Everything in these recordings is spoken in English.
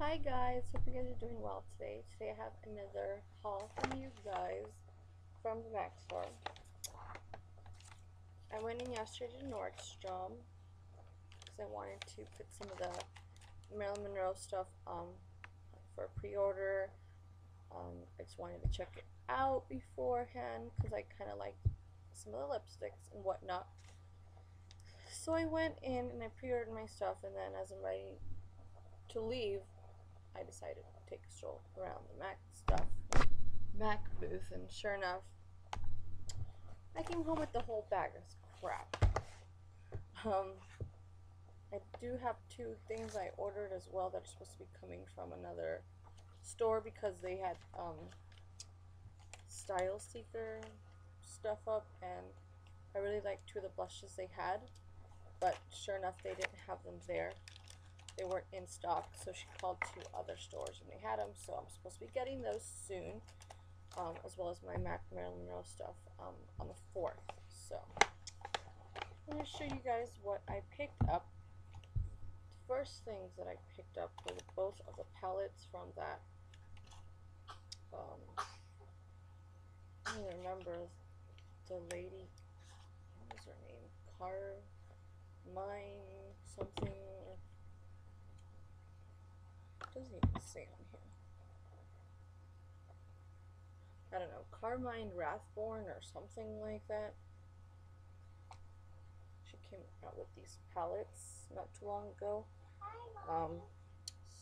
Hi guys, hope you guys are doing well today. Today I have another haul from you guys from the MAC store. I went in yesterday to Nordstrom because I wanted to put some of the Marilyn Monroe stuff for pre-order. I just wanted to check it out beforehand because I kind of liked some of the lipsticks and whatnot. So I went in and I pre-ordered my stuff, and then as I'm ready to leave, I decided to take a stroll around the MAC booth, and sure enough, I came home with the whole bag of crap. I do have two things I ordered as well that are supposed to be coming from another store because they had Style Seeker stuff up, and I really liked two of the blushes they had, but sure enough, they didn't have them there. They weren't in stock, so she called two other stores and they had them, so I'm supposed to be getting those soon, as well as my MAC Marilyn Monroe stuff on the 4th. So I'm going to show you guys what I picked up. The first things that I picked up were both of the palettes from that, I don't even remember the lady, what was her name, Carine something. Doesn't even say on here. I don't know, Carmine Rathborn or something like that. She came out with these palettes not too long ago.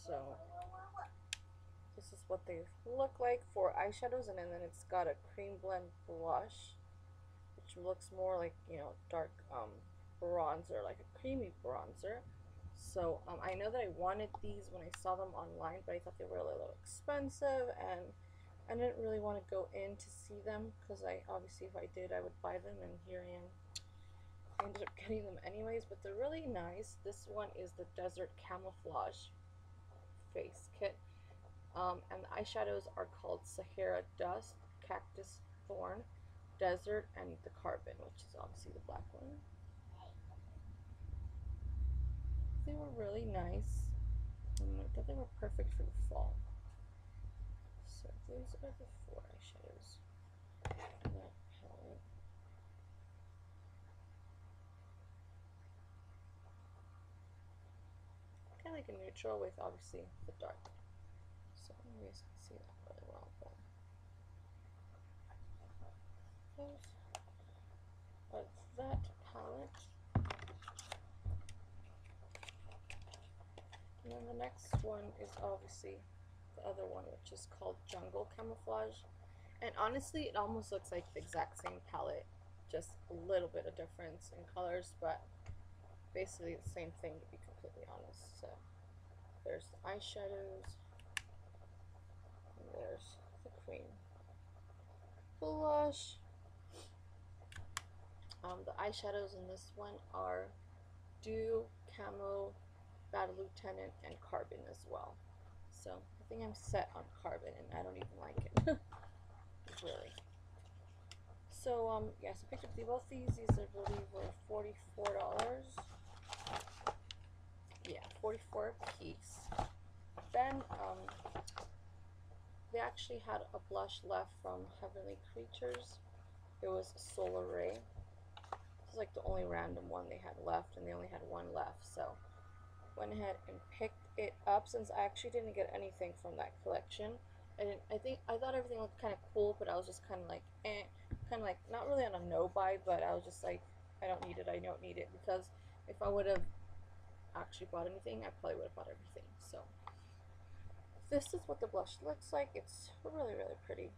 So this is what they look like for eyeshadows, and then it's got a cream blend blush, which looks more like, you know, dark bronzer, like a creamy bronzer. So I know that I wanted these when I saw them online, but I thought they were a little expensive, and I didn't really want to go in to see them because obviously if I did, I would buy them, and here I am. I ended up getting them anyways, but they're really nice. This one is the Desert Camouflage Face Kit, and the eyeshadows are called Sahara Dust, Cactus Thorn, Desert, and the Carbon, which is obviously the black one. They were really nice, and I thought they were perfect for the fall. So those are the 4 eyeshadows in that palette. Kind of like a neutral with obviously the dark. So you guys can see that really well. But those are that palette. And then the next one is obviously the other one, which is called Jungle Camouflage. And honestly, it almost looks like the exact same palette, just a little bit of difference in colors, but basically the same thing, to be completely honest. So there's the eyeshadows, and there's the cream blush. The eyeshadows in this one are Dew, Camo, Bad Lieutenant, and Carbon as well. So I think I'm set on Carbon, and I don't even like it. Really. So yes, I picked up both these. These I believe were $44. Yeah, 44 a piece. Then they actually had a blush left from Heavenly Creatures. It was Solar Ray. This is like the only random one they had left, and they only had one left, so went ahead and picked it up since I actually didn't get anything from that collection. I thought everything looked kind of cool, but I was just kind of like, kind of like not really on a no buy, but I was just like, I don't need it, because if I would have actually bought anything, I probably would have bought everything. So this is what the blush looks like. It's really, really pretty.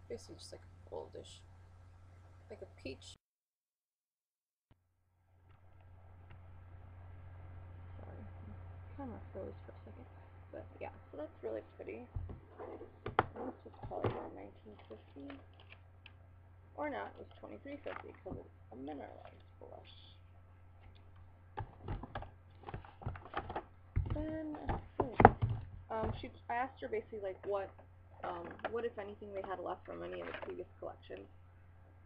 Basically just like a goldish, like a peach. Sorry, camera froze for a second, but yeah, so that's really pretty. This was probably around 1950, or not, it was 23.50 because it's a mineralized blush. Then I asked her basically like what what if anything they had left from any of the previous collections,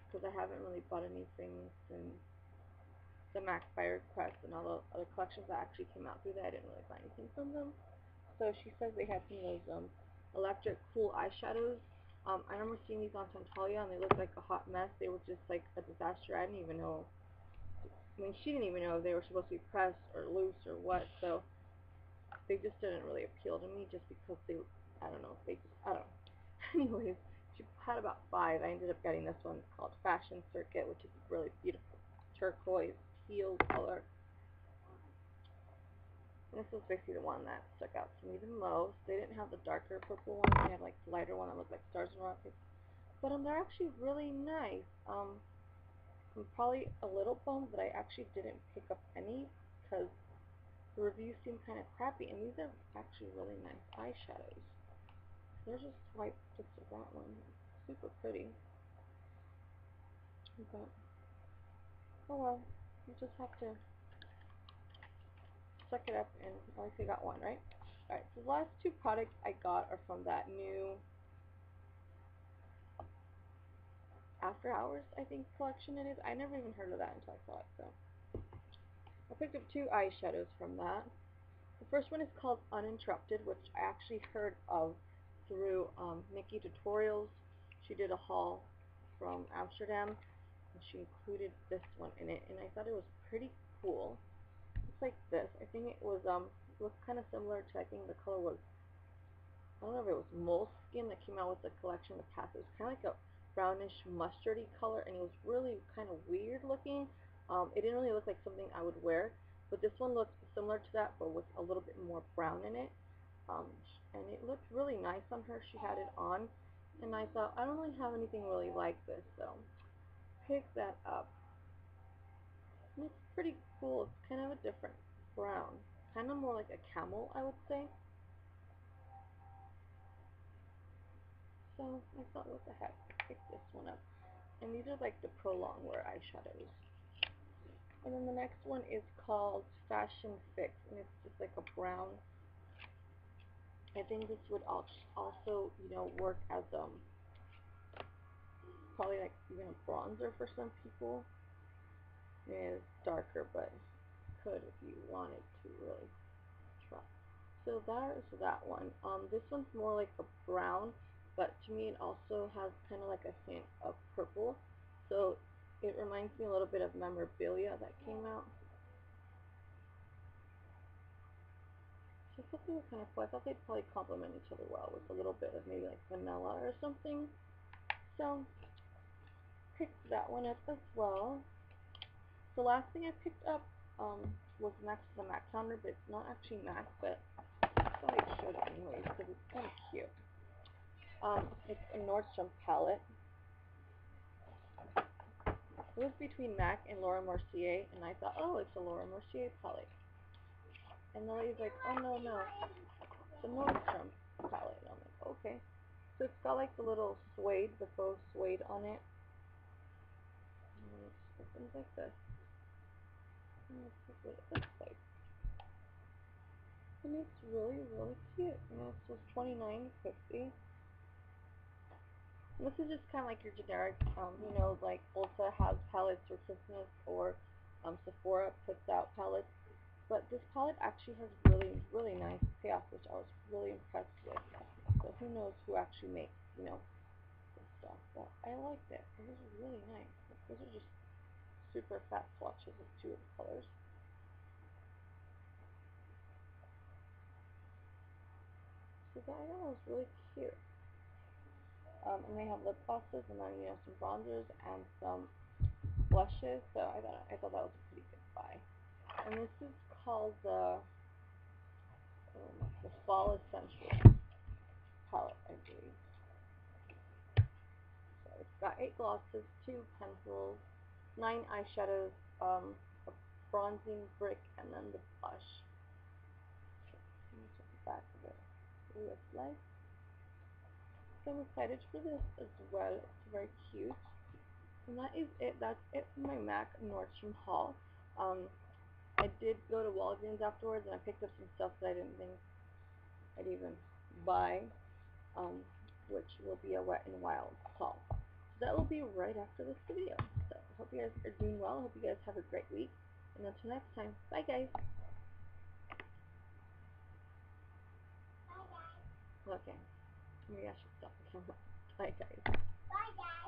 because I haven't really bought anything since the MAC by Request and all the other collections that actually came out through that. I didn't really buy anything from them. So she says they had some of those electric cool eyeshadows. I remember seeing these on Tantalia and they looked like a hot mess. They were just like a disaster. I didn't even know. I mean, she didn't even know if they were supposed to be pressed or loose or what. So they just didn't really appeal to me just because they, I don't know, they just, I don't know. Anyways, she had about 5. I ended up getting this one called Fashion Circuit, which is a really beautiful turquoise teal color. And this was basically the one that stuck out to me the most. They didn't have the darker purple one. They had like the lighter one that looked like stars and rockets. But they're actually really nice. I'm probably a little bummed that I actually didn't pick up any because the reviews seem kind of crappy. And these are actually really nice eyeshadows. They're just white just like that one. Super pretty. But, oh well. You just have to suck it up and at least I got one, right? Alright, so the last 2 products I got are from that new After Hours, I think, collection it is. I never even heard of that until I saw it, so. I picked up 2 eyeshadows from that. The first one is called Uninterrupted, which I actually heard of through Nikki Tutorials. She did a haul from Amsterdam, and she included this one in it, and I thought it was pretty cool. It's like this. I think it was, looks kind of similar to, I think the color was, I don't know if it was Moleskin that came out with the collection in the past. It was kind of like a brownish mustardy color, and it was really kind of weird looking. It didn't really look like something I would wear, but this one looks similar to that, but with a little bit more brown in it. And it looked really nice on her. She had it on, and I thought, I don't really have anything really like this, so pick that up. And it's pretty cool. It's kind of a different brown, kind of more like a camel, I would say. So I thought, what the heck, pick this one up. And these are like the Prolong Wear eyeshadows. And then the next one is called Fashion Fix, and it's just like a brown. I think this would also, you know, work as probably like even a bronzer for some people. It is darker, but could if you wanted to really try. So there's that one. This one's more like a brown, but to me it also has kind of like a hint of purple. So it reminds me a little bit of Memorabilia that came out. So I thought they were kind of cool. I thought they'd probably complement each other well with a little bit of maybe like vanilla or something. So picked that one up as well. The last thing I picked up was next to the MAC counter, but it's not actually MAC, but I thought I'd show it anyways because it's kind of cute. It's a Nordstrom palette. It was between MAC and Laura Mercier, and I thought, oh, it's a Laura Mercier palette. And the lady's like, oh no, it's a Nordstrom palette. And I'm like, okay. So it's got like the little suede, the faux suede on it. And it opens like this. And this is what it looks like. And it's really, really cute. And this was $29.50. This is just kind of like your generic, you know, like Ulta has palettes for Christmas, or Sephora puts out palettes. But this palette actually has really, really nice payoff, which I was really impressed with. So who knows who actually makes, you know, this stuff. But I liked it. It was really nice. Those are just super fast swatches of 2 of the colors. So that I thought was really cute. And they have lip glosses and then, you know, some bronzers and some blushes. So I thought that was a pretty good buy. And this is called the Fall Essentials palette, I believe. So it's got 8 glosses, 2 pencils, 9 eyeshadows, a bronzing brick, and then the blush. Let me check the back of it. Ooh, it's nice. So I'm excited for this as well. It's very cute. And that is it. That's it for my MAC Nordstrom haul. I did go to Walgreens afterwards and I picked up some stuff that I didn't think I'd even buy. which will be a Wet n Wild haul. So that will be right after this video. So hope you guys are doing well. Hope you guys have a great week. And until next time, bye guys. Okay. Maybe I should stop the camera. Bye guys. Bye, guys.